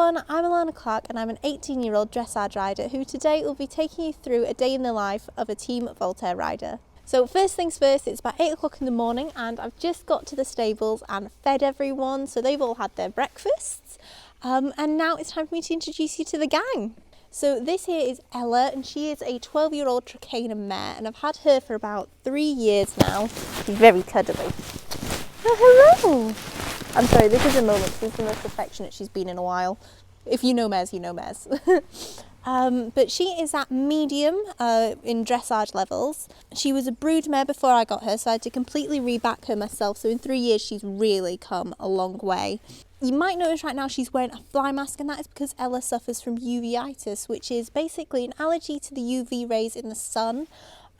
everyone, I'm Alanna Clarke and I'm an 18-year-old dressage rider who today will be taking you through a day in the life of a Team Voltaire rider. So first things first, it's about 8 o'clock in the morning and I've just got to the stables and fed everyone, so they've all had their breakfasts. And now it's time for me to introduce you to the gang. So this here is Ella and she is a 12-year-old Trakehner mare and I've had her for about 3 years now. She's very cuddly. Oh, hello! I'm sorry, this is a moment. She's the most affectionate she's been in a while. If you know mares, you know mares. But she is at medium in dressage levels. She was a brood mare before I got her, so I had to completely reback her myself. So in 3 years, she's really come a long way. You might notice right now she's wearing a fly mask, and that is because Ella suffers from uveitis, which is basically an allergy to the UV rays in the sun.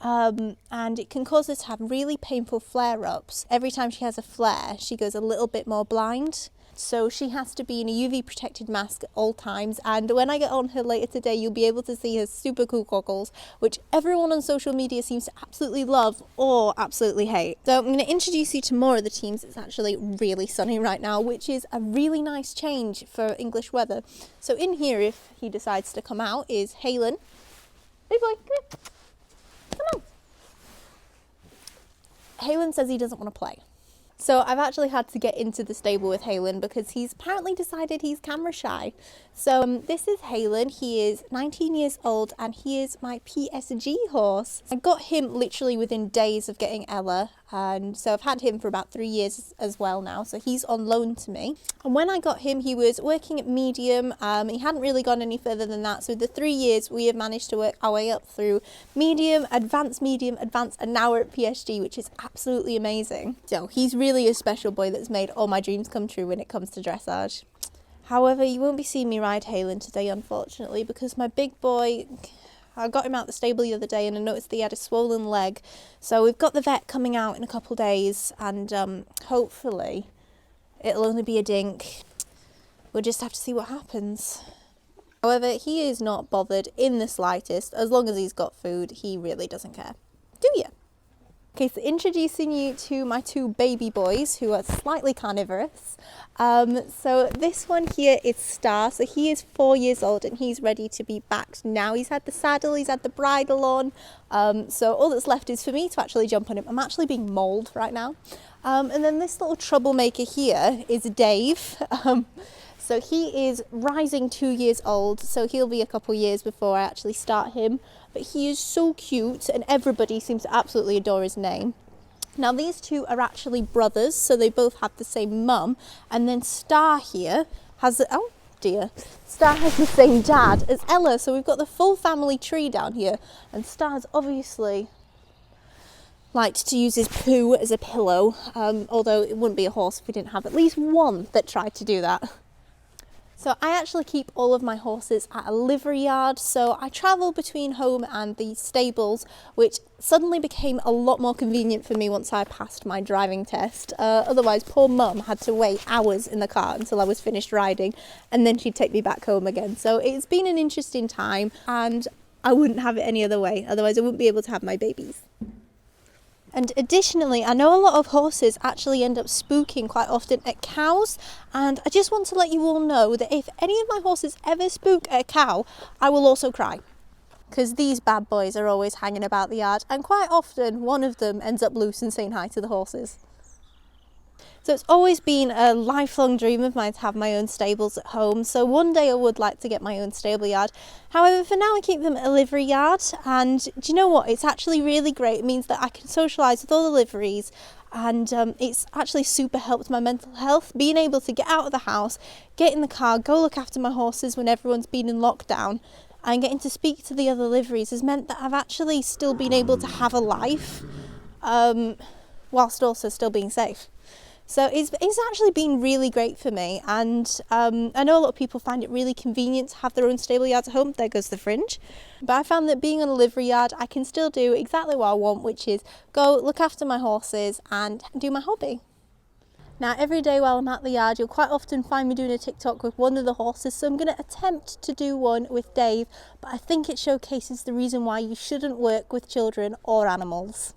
And it can cause her to have really painful flare-ups. Every time she has a flare, she goes a little bit more blind. So she has to be in a UV protected mask at all times. And when I get on her later today, you'll be able to see her super cool goggles, which everyone on social media seems to absolutely love or absolutely hate. So I'm going to introduce you to more of the teams. It's actually really sunny right now, which is a really nice change for English weather. So in here, if he decides to come out, is Halen. Hey boy, come here. Come on. Halen says he doesn't want to play. So I've actually had to get into the stable with Halen because he's apparently decided he's camera shy. So this is Halen. He is 19 years old and he is my PSG horse. I got him literally within days of getting Ella, and so I've had him for about 3 years as well now. So he's on loan to me. And when I got him, he was working at medium. He hadn't really gone any further than that. So the 3 years we have managed to work our way up through medium, advanced, and now we're at PSG, which is absolutely amazing. So he's really a special boy that's made all my dreams come true when it comes to dressage. However, you won't be seeing me ride Halen today, unfortunately, because my big boy, I got him out the stable the other day and I noticed that he had a swollen leg. So we've got the vet coming out in a couple of days and hopefully it'll only be a dink. We'll just have to see what happens. However, he is not bothered in the slightest. As long as he's got food, he really doesn't care. Do you? Okay, so introducing you to my two baby boys who are slightly carnivorous. So this one here is Star. So he is 4 years old and he's ready to be backed now. He's had the saddle, he's had the bridle on. So all that's left is for me to actually jump on him. I'm actually being mauled right now. And then this little troublemaker here is Dave. So he is rising 2 years old, so he'll be a couple years before I actually start him. But he is so cute and everybody seems to absolutely adore his name. Now these two are actually brothers, so they both have the same mum. And then Star here has, Star has the same dad as Ella. So we've got the full family tree down here. And Star's obviously liked to use his poo as a pillow, although it wouldn't be a horse if we didn't have at least one that tried to do that. So I actually keep all of my horses at a livery yard, so I travel between home and the stables, which suddenly became a lot more convenient for me once I passed my driving test. Otherwise, poor mum had to wait hours in the car until I was finished riding, and then she'd take me back home again. So it's been an interesting time, and I wouldn't have it any other way, otherwise I wouldn't be able to have my babies. And additionally, I know a lot of horses actually end up spooking quite often at cows, and I just want to let you all know that if any of my horses ever spook at a cow, I will also cry. Because these bad boys are always hanging about the yard, and quite often one of them ends up loose and saying hi to the horses. So it's always been a lifelong dream of mine to have my own stables at home. So one day I would like to get my own stable yard. However, for now I keep them at a livery yard. And do you know what? It's actually really great. It means that I can socialise with all the liveries. And it's actually super helped my mental health. Being able to get out of the house, get in the car, go look after my horses when everyone's been in lockdown, and getting to speak to the other liveries has meant that I've actually still been able to have a life whilst also still being safe. So it's actually been really great for me, and I know a lot of people find it really convenient to have their own stable yards at home. There goes the fringe. But I found that being on a livery yard, I can still do exactly what I want, which is go look after my horses and do my hobby. Now every day while I'm at the yard, you'll quite often find me doing a TikTok with one of the horses, so I'm going to attempt to do one with Dave, but I think it showcases the reason why you shouldn't work with children or animals.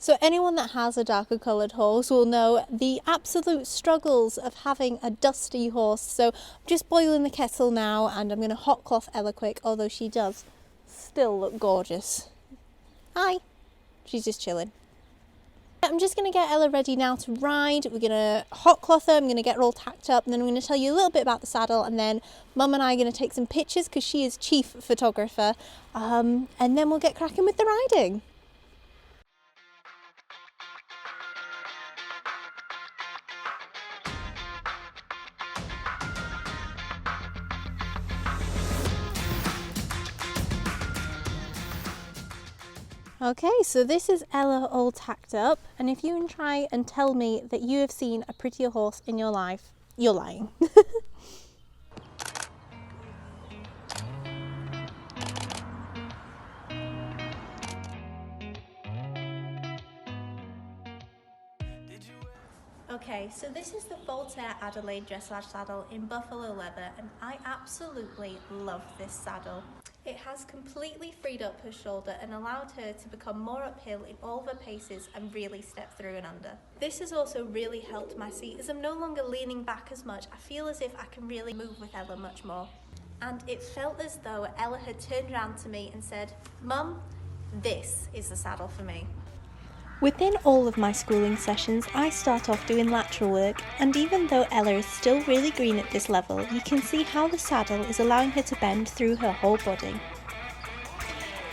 So anyone that has a darker coloured horse will know the absolute struggles of having a dusty horse. So I'm just boiling the kettle now and I'm going to hot cloth Ella quick, although she does still look gorgeous. Hi, she's just chilling. I'm just going to get Ella ready now to ride. We're going to hot cloth her, I'm going to get her all tacked up, and then I'm going to tell you a little bit about the saddle, and then Mum and I are going to take some pictures because she is chief photographer, and then we'll get cracking with the riding. Okay, so this is Ella all tacked up, and if you can try and tell me that you have seen a prettier horse in your life, you're lying. Okay, so this is the Voltaire Adelaide Dressage saddle in buffalo leather, and I absolutely love this saddle. It has completely freed up her shoulder and allowed her to become more uphill in all of her paces and really step through and under. This has also really helped my seat as I'm no longer leaning back as much. I feel as if I can really move with Ella much more. And it felt as though Ella had turned around to me and said, "Mum, this is the saddle for me." Within all of my schooling sessions, I start off doing lateral work, and even though Ella is still really green at this level, you can see how the saddle is allowing her to bend through her whole body.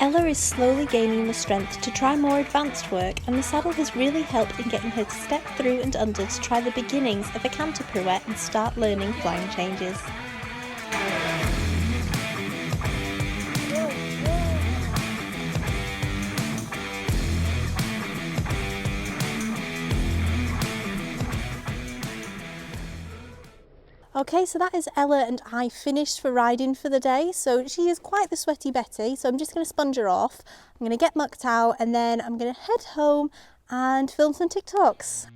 Ella is slowly gaining the strength to try more advanced work, and the saddle has really helped in getting her to step through and under to try the beginnings of a canter pirouette and start learning flying changes. Okay, so that is Ella and I finished for riding for the day. So she is quite the sweaty Betty, so I'm just going to sponge her off. I'm going to get mucked out and then I'm going to head home and film some TikToks.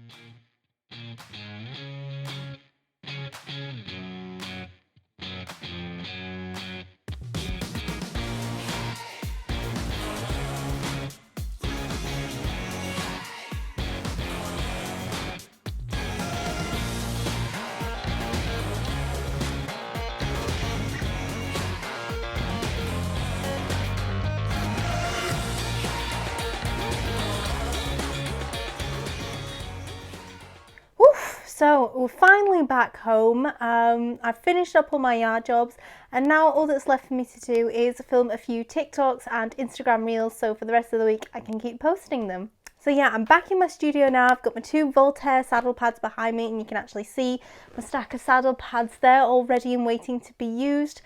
So we're finally back home. I've finished up all my yard jobs and now all that's left for me to do is film a few TikToks and Instagram reels, so for the rest of the week I can keep posting them. So yeah, I'm back in my studio now. I've got my two Voltaire saddle pads behind me and you can actually see my stack of saddle pads there all ready and waiting to be used.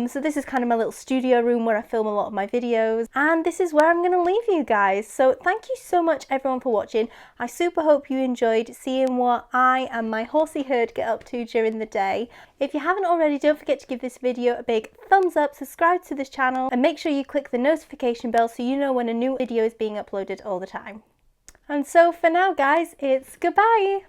So this is kind of my little studio room where I film a lot of my videos, and this is where I'm going to leave you guys. So thank you so much everyone for watching. I super hope you enjoyed seeing what I and my horsey herd get up to during the day. If you haven't already, don't forget to give this video a big thumbs up, subscribe to this channel, and make sure you click the notification bell so you know when a new video is being uploaded all the time. And so for now guys, it's goodbye!